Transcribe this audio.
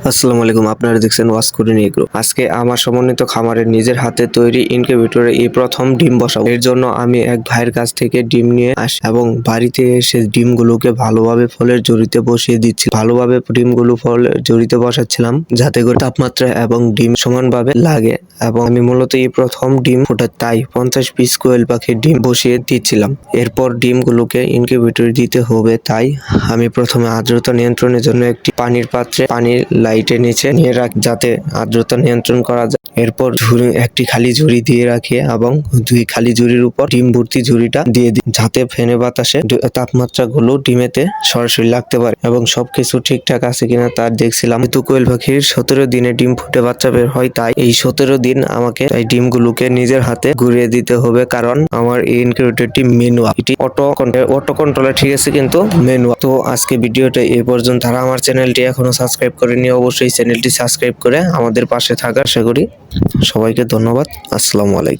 আসসালামু আলাইকুম, আপনারা দেখছেন ওয়াজ করে নিয়ে এগ্রো। আজকে আমার সমন্বিত খামারের নিজের হাতে তৈরি ইনকিউবেটরে এই প্রথম ডিম বসাবো। এর জন্য আমি এক ভাইয়ের কাছ থেকে ডিম নিয়ে আসি এবং বাড়িতে এসে ডিমগুলোকে ভালোভাবে ফলের ঝুড়িতে বসিয়ে দিচ্ছি। ভালোভাবে ডিমগুলো ফলের ঝুড়িতে বসাচ্ছিলাম যাতে করে তাপমাত্রা এবং ডিম সমানভাবে লাগে, এবং আমি মূলত এই প্রথম ডিম ফোটাই, তাই 50 পিস কোয়েল পাখির ডিম বসিয়ে দিচ্ছিলাম। এরপর ডিমগুলোকে ইনকিউবেটরে দিতে হবে, তাই আমি প্রথমে আর্দ্রতা নিয়ন্ত্রণের জন্য একটি পানির পাত্রে পানির লাইটের নিচে নিয়ে রাখি যাতে আর্দ্রতা নিয়ন্ত্রণ করা যায়। এরপর একটি খালি ঝুড়ি দিয়ে রাখি এবং দুই খালি ঝুড়ির উপর ডিম ভর্তি ঝুড়িটা দিয়ে দিই যাতে ফ্যানে বাতাসে তাপমাত্রা গুলো ডিমেতে সরাসরি লাগতে পারে এবং সবকিছু ঠিকঠাক আছে কিনা তা দেখছিলাম। কিন্তু কোয়েল পাখির 17 দিনে ডিম ফুটে বাচ্চা বের হয়, তাই এই 17 দিন আমাকে এই ডিমগুলোকে নিজের হাতে ঘুরিয়ে দিতে হবে, কারণ আমার এই ইনকিউবেটরটি ম্যানুয়াল। এটি অটো কন্ট্রোলার, ঠিক আছে, কিন্তু ম্যানুয়াল। তো আজকে ভিডিওটা এই পর্যন্ত। যারা আমার চ্যানেলটি এখনো সাবস্ক্রাইব করেনি অবশ্যই চ্যানেলটি সাবস্ক্রাইব করে আমাদের পাশে থাকার আশা করি। সবাইকে ধন্যবাদ। আসসালামু আলাইকুম।